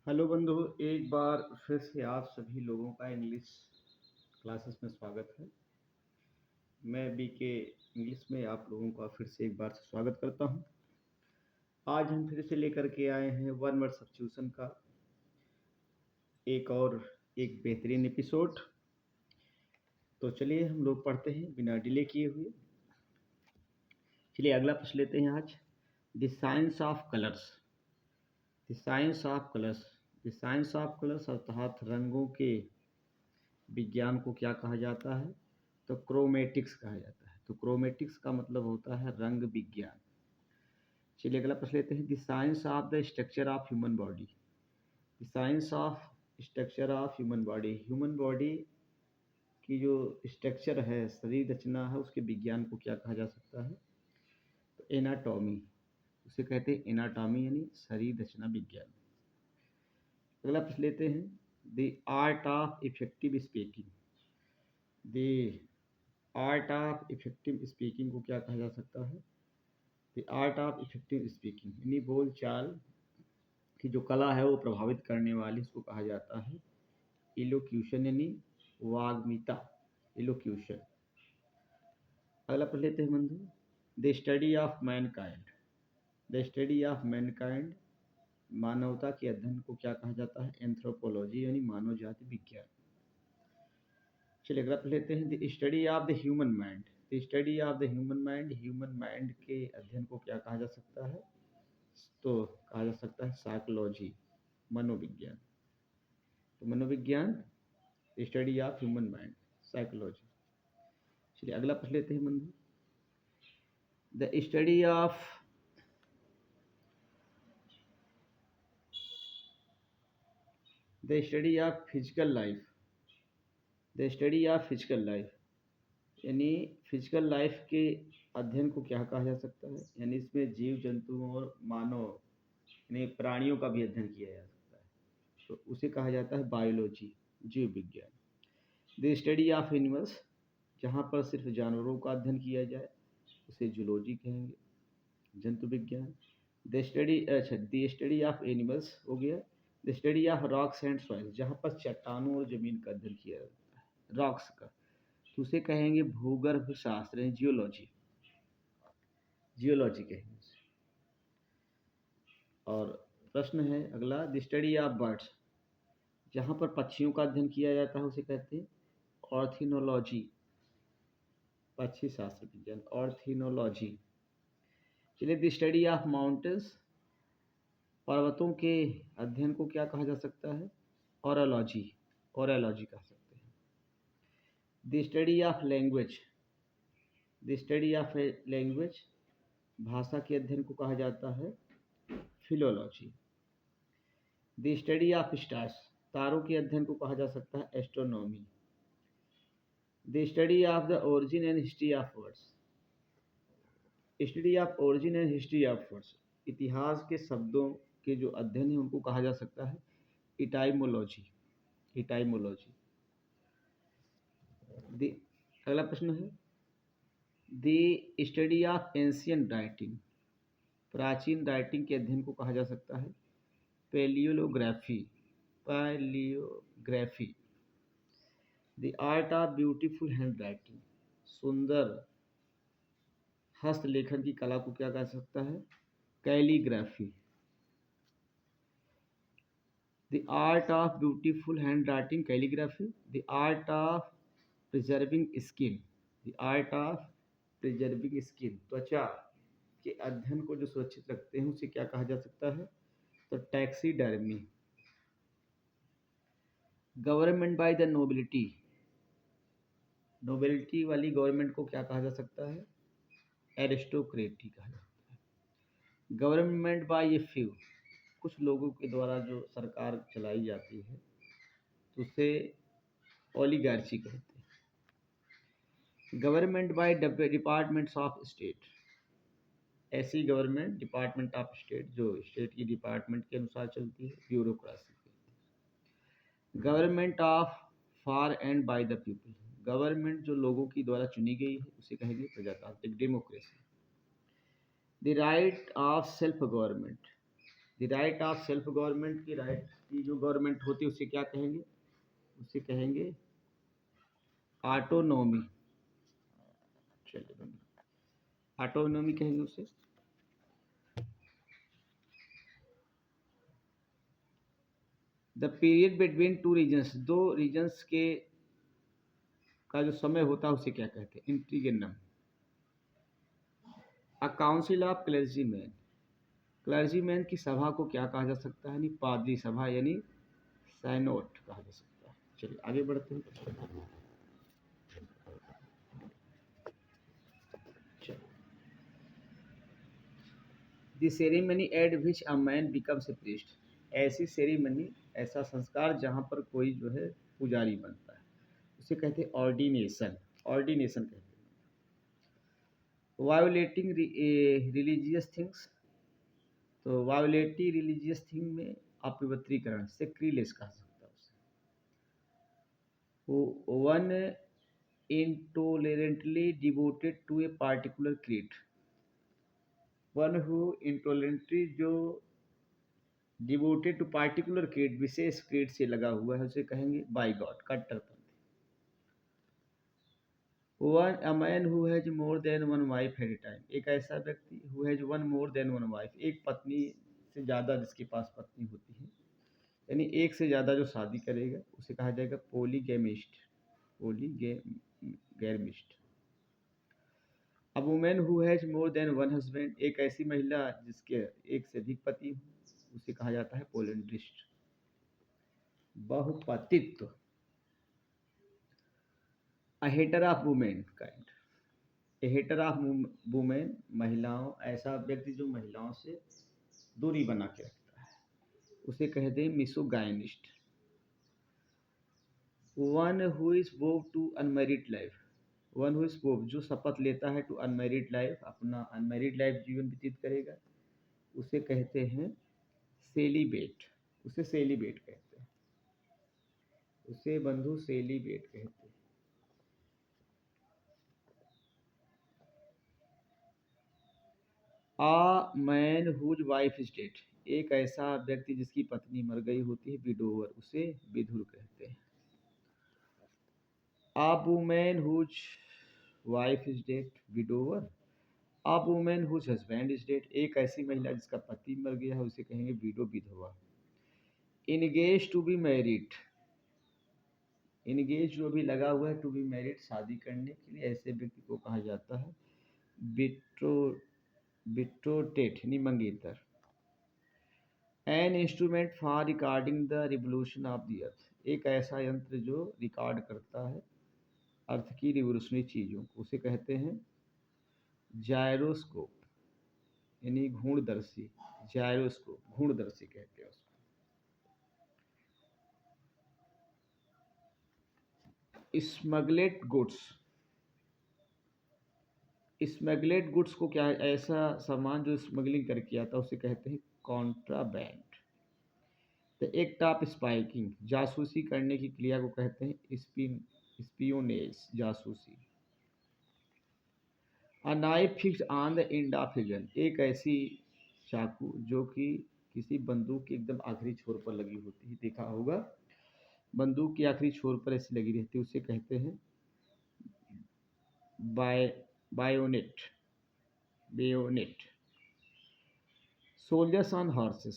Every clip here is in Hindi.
हेलो बंधु, एक बार फिर से आप सभी लोगों का इंग्लिश क्लासेस में स्वागत है। मैं बीके इंग्लिश में आप लोगों का फिर से एक बार से स्वागत करता हूं। आज हम फिर से लेकर के आए हैं वन वर्ड सब्स्टिट्यूशन का एक बेहतरीन एपिसोड। तो चलिए हम लोग पढ़ते हैं बिना डिले किए हुए। चलिए अगला प्रश्न लेते हैं आज। The science of colours. The science of colours. The science of colours अर्थात रंगों के विज्ञान को क्या कहा जाता है? तो क्रोमेटिक्स कहा जाता है। तो क्रोमेटिक्स का मतलब होता है रंग विज्ञान। चलिए अगला प्रश्न लेते हैं। The science of the structure of human body. The science of structure of human body. Human body की जो स्ट्रक्चर है, शरीर रचना है, उसके विज्ञान को क्या कहा जा सकता है? तो एनाटॉमी। उसे कहते हैं एनाटॉमी, यानी शरीर रचना विज्ञान। अगला प्रश्न लेते हैं। The art of effective speaking. The art of effective speaking को क्या कहा जा सकता है? The art of effective speaking यानी बोल चाल की जो कला है वो प्रभावित करने वाली, इसको कहा जाता है इलोक्यूशन यानी वाग्मिता, इलोक्यूशन। अगला पढ़ लेते हैं बंधु। The study of Mankind. The study of Mankind, मानवता के अध्ययन को क्या कहा जाता है? एंथ्रोपोलॉजी यानी मानव जाति विज्ञान। चलिए अगला पढ़ लेते हैं। The study of the human mind. The study of the human mind, human mind के अध्ययन को क्या कहा जा सकता है? तो कहा जा सकता है साइकोलॉजी, मनोविज्ञान। तो मनोविज्ञान, study of human mind, psychology. चलिए अगला पढ़ लेते हैं बंधु। The study of physical life. The study of physical life यानी फिजिकल लाइफ के अध्ययन को क्या कहा जा सकता है? यानी इसमें जीव जंतुओं और मानव यानी प्राणियों का भी अध्ययन किया जा सकता है, तो उसे कहा जाता है बायोलॉजी, जीव विज्ञान। द स्टडी ऑफ एनिमल्स, जहाँ पर सिर्फ जानवरों का अध्ययन किया जाए उसे जूलॉजी कहेंगे, जंतु विज्ञान। द स्टडी ऑफ एनिमल्स हो गया। The study of rocks and soil, जहाँ पर चट्टानों और जमीन का अध्ययन किया जाता है, रॉक्स का, तो उसे कहेंगे भूगर्भ शास्त्र, जियोलॉजी, जियोलॉजी कहेंगे उसे। और प्रश्न है अगला। द स्टडी ऑफ बर्ड्स, जहाँ पर पक्षियों का अध्ययन किया जाता है उसे कहते हैं ऑर्थिनोलॉजी, पक्षी शास्त्र विज्ञान, ऑर्थिनोलॉजी। चलिए द स्टडी ऑफ माउंटेन्स, पर्वतों के अध्ययन को क्या कहा जा सकता है? ओरोलॉजी, ओरोलॉजी कह सकते हैं। The study of language. The study of language, भाषा के अध्ययन को कहा जाता है philology. The study of stars, तारों के अध्ययन को कहा जा सकता है astronomy. The study of the origin and history of words. Study of origin and history of words, इतिहास के शब्दों के जो अध्ययन है उनको कहा जा सकता है इटाइमोलॉजी, इटाइमोलॉजी। अगला प्रश्न है। The study of ancient writing, प्राचीन राइटिंग के अध्ययन को कहा जा सकता है palaeography, palaeography. The art of beautiful hand writing, सुंदर हस्तलेखन की कला को क्या कह सकता है? Calligraphy. The art of beautiful hand writing, calligraphy. The art of preserving skin, the art of preserving skin, त्वचा के अध्ययन को जो सुरक्षित रखते हैं उसे क्या कहा जा सकता है? तो taxidermy. Government by the nobility, nobility वाली गवर्नमेंट को क्या कहा जा सकता है? एरिस्टोक्रेटी कहा जाता है। गवर्नमेंट बाय ए फ्यू, कुछ लोगों के द्वारा जो सरकार चलाई जाती है तो उसे ओलिगार्ची कहते हैं। Government by departments of state, ऐसी गवर्नमेंट डिपार्टमेंट ऑफ स्टेट जो स्टेट की डिपार्टमेंट के अनुसार चलती है, ब्यूरोक्रेसी कहते हैं। Government of for and by the people, government जो लोगों की द्वारा चुनी गई है उसे कहेंगे प्रजातांत्रिक, democracy. The right of self government, the right of self government की राइट की जो गवर्नमेंट होती है उसे क्या कहेंगे? उसे कहेंगे ऑटोनॉमी। चलिए ऑटोनॉमी कहेंगे उसे। The period between two reasons, दो रीजन्स के का जो समय होता है उसे क्या कहते हैं? इंटीगेनम। A council of clergyman, clergyman की सभा को क्या कहा जा सकता है? यानी पादरी सभा, यानी साइनोट कहा जा सकता है। चलिए आगे बढ़ते हैं। The ceremony eight which a man becomes a priest, ऐसी सेरेमनी, ऐसा संस्कार जहाँ पर कोई जो है पुजारी बनता है उसे कहते हैं ऑर्डिनेशन। ऑर्डिनेशन कहते हैं। वायोलेटिंग रिलीजियस थिंग्स, तो वायोलेटिंग रिलीजियस थिंग में अपवित्रीकरण, सेक्रीलेस कहा सकता है उसे। One intolerantly devoted to a particular creed, one who intolerantly जो डिवोटेड टू पार्टिकुलर क्रीड, विशेष क्रीड से लगा हुआ है उसे कहेंगे बाई गॉड, कट्टरपंथी। One a man who has more than one wife at a time, एक ऐसा व्यक्ति who has one more than one wife, एक पत्नी से ज़्यादा जिसके पास पत्नी होती है, यानी एक से ज़्यादा जो शादी करेगा उसे कहा जाएगा polygamist. Polygamist. A women who has more than one husband, एक ऐसी महिला जिसके एक से अधिक पति हो उसे कहा जाता है पोलिंड्रिस्ट, बहुपतित्व। A hater of womankind, a hater of women, महिलाओं, ऐसा व्यक्ति जो महिलाओं से दूरी बना के रखता है उसे कहते हैं misogynist. One who is vow to unmarried life, one who is vow जो शपथ लेता है टू अनमैरिड लाइफ, अपना अनमैरिड लाइफ जीवन व्यतीत करेगा उसे कहते हैं सेलिबेट, उसे सेलिबेट कहते हैं, उसे बंधु सेलिबेट कहते हैं। A man whose wife is dead, एक ऐसा व्यक्ति जिसकी पत्नी मर गई होती है, विडोवर, उसे विधुर कहते हैं। A women whose wife is dead, widower. A women whose husband is dead, एक ऐसी महिला जिसका पति मर गया है उसे कहेंगे विडो, विधवा। Engage to be married, engage जो भी लगा हुआ है टू बी मैरिड, शादी करने के लिए, ऐसे व्यक्ति को कहा जाता है बिट्रोटेट, यानी मंगेतर। An instrument for recording the revolution of the earth, एक ऐसा यंत्र जो रिकॉर्ड करता है अर्थ की रिवोल्यूशनरी चीज़ों को, उसे कहते हैं जायरोस्कोप, यानी घूर्णदर्शी। जायरोस्कोप घूर्णदर्शी कहते हैं उसको। स्मगलेट गुड्स, स्मगलेट गुड्स को क्या है? ऐसा सामान जो स्मगलिंग करके आता है उसे कहते हैं contraband. The act of spiking, जासूसी करने की क्रिया को कहते हैं स्पियोनेज, जासूसी। A knife fixed on the end of a gun, एक ऐसी चाकू जो कि किसी बंदूक के एकदम आखिरी छोर पर लगी होती है, देखा होगा बंदूक के आखिरी छोर पर ऐसी लगी रहती है, उसे कहते हैं BioNTech, bayonet. Soldiers on horses,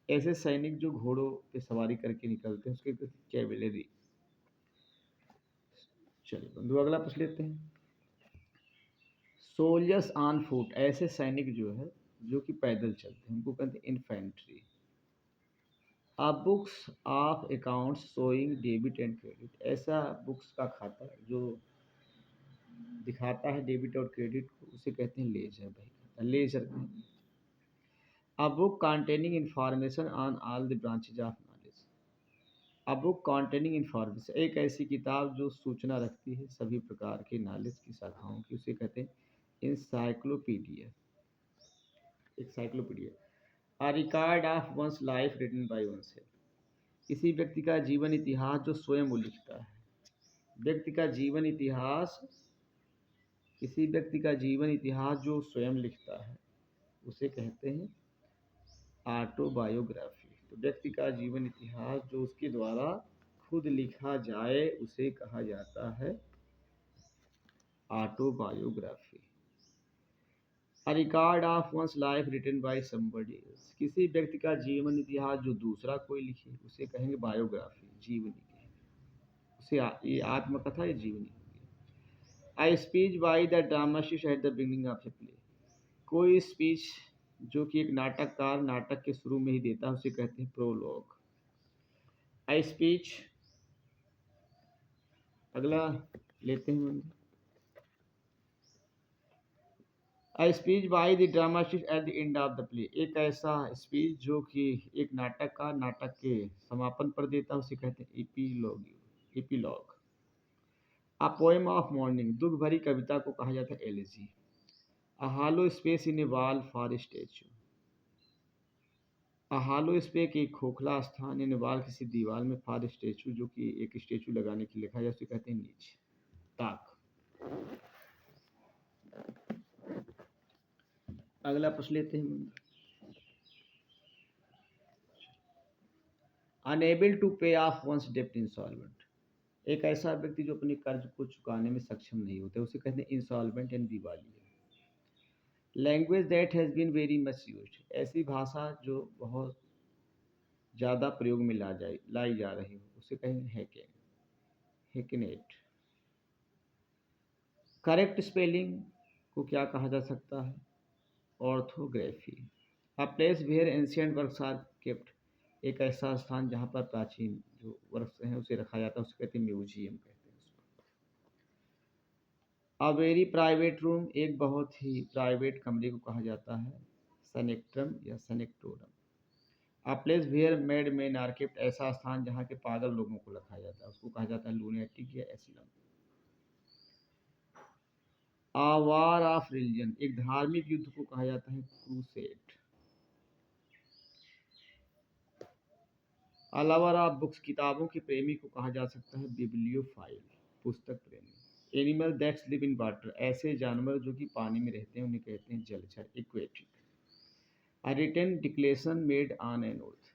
ऐसे सैनिक जो घोड़ों पे सवारी करके निकलते हैं उसके कहते हैं कैवेलरी। चलिए बंधु अगला पूछ लेते हैं। सोल्जर्स ऑन फुट, ऐसे सैनिक जो है जो कि पैदल चलते हैं उनको कहते हैं infantry. A books of accounts showing debit and credit, ऐसा बुक्स का खाता जो दिखाता है डेबिट और क्रेडिट को उसे कहते हैं लेजर। भाई laser. A book containing information on all the branches of knowledge, a book containing information, एक ऐसी किताब जो सूचना रखती है सभी प्रकार के नॉलेज की शाखाओं की, उसे कहते हैं encyclopedia. Encyclopedia. A record of one's life written by oneself, किसी व्यक्ति का जीवन इतिहास जो स्वयं वो लिखता है, व्यक्ति का जीवन इतिहास, किसी व्यक्ति का जीवन इतिहास जो स्वयं लिखता है उसे कहते हैं ऑटोबायोग्राफी, तो व्यक्ति का जीवन इतिहास जो उसके द्वारा खुद लिखा जाए उसे कहा जाता है autobiography. A record of one's life written by somebody else, किसी व्यक्ति का जीवन इतिहास जो दूसरा कोई लिखे उसे कहेंगे बायोग्राफी, जीवनी की। उसे ये आत्मकथा या जीवनी होगी। A speech by the dramatist at the beginning of a play, कोई स्पीच जो कि एक नाटककार नाटक के शुरू में ही देता है उसे कहते हैं प्रोलॉग। आई स्पीच, अगला लेते हैं a speech by the dramatist at the end of the play, एक ऐसा स्पीच जो कि एक नाटककार नाटक के समापन पर देता है उसे कहते हैं epilogue. A poem of morning, दुख भरी कविता को कहा जाता है elegy. A hollow space in A wall for a statue, a hollow space एक खोखला स्थान इन ए वॉल किसी दीवार में फॉर स्टैचू जो कि एक स्टैचू लगाने के लिए लिखा जाए उसे कहते हैं नीच, ताक। अगला प्रश्न लेते हैं। अनेबल टू पे ऑफ वंस डेप्ट इंसॉल्वेंट, एक ऐसा व्यक्ति जो अपने कर्ज को चुकाने में सक्षम नहीं होते उसे कहते हैं इंसॉल्वेंट यानी दिवालिया। Language that has been very much used, ऐसी भाषा जो बहुत ज़्यादा प्रयोग में लाई जा रही हो उसे कहेंगे हैकेनेट। करेक्ट स्पेलिंग को क्या कहा जा सकता है? Orthography. A place where ancient works are kept, एक ऐसा स्थान जहाँ पर प्राचीन जो वर्क्स हैं उसे रखा जाता है उसे कहते हैं म्यूजियम कहते हैं उसको। अ वेरी प्राइवेट रूम, एक बहुत ही प्राइवेट कमरे को कहा जाता है सनेक्ट्रम या sanatorium. A place where mad men are kept, ऐसा स्थान जहाँ के पागल लोगों को रखा जाता है उसको कहा जाता है लूनेटिक या एसिलम। अ वार ऑफ रिलीजन, एक धार्मिक युद्ध को कहा जाता है crusade. A lover of books, किताबों के प्रेमी को कहा जा सकता है बिब्लियोफाइल, पुस्तक प्रेमी। Animal that's live in water, ऐसे जानवर जो कि पानी में रहते हैं उन्हें कहते हैं जलचर, aquatic. A written declaration made on an oath,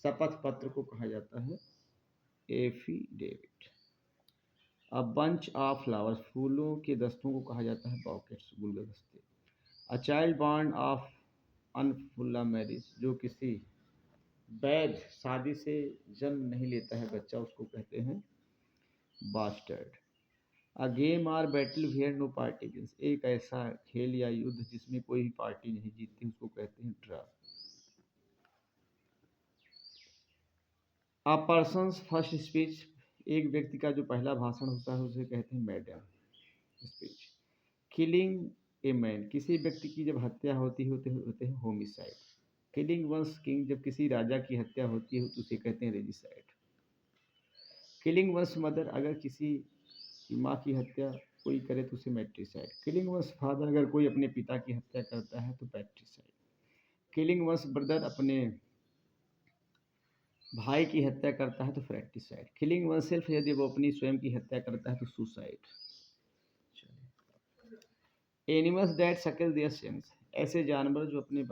शपथ पत्र को कहा जाता है affidavit. A bunch of flowers, फूलों के दस्तों को कहा जाता है बॉकेट्स, गुलदस्ते। A child born of unlawful marriage, जो किसी वैध शादी से जन्म नहीं लेता है बच्चा उसको कहते हैं bastard. A game or battle where no party wins, एक ऐसा खेल या युद्ध जिसमें कोई भी पार्टी नहीं जीतती उसको कहते हैं ड्रा। अ पर्सन्स फर्स्ट स्पीच, एक व्यक्ति का जो पहला भाषण होता है उसे कहते हैं madam speech. Killing a man, किसी व्यक्ति की जब हत्या होती होते हैं होमिसाइड। किलिंग वंस किंग, जब किसी राजा की हत्या होती है तो उसे कहते हैं रेजिसाइड। किलिंग वंस मदर, अगर किसी की माँ की हत्या कोई करे तो उसे मैट्रिसाइड। किलिंग वंस फादर, अगर कोई अपने पिता की हत्या करता है तो पैट्रिसाइड। किलिंग वंस ब्रदर, अपने भाई की हत्या करता है तो फ्रैट्रिसाइड। किलिंग वन सेल्फ, यदि वो अपनी स्वयं की हत्या करता है तो सुसाइड। एनिमल्स दैट सकल देयर यंग्स, ऐसे जानवर जो अपने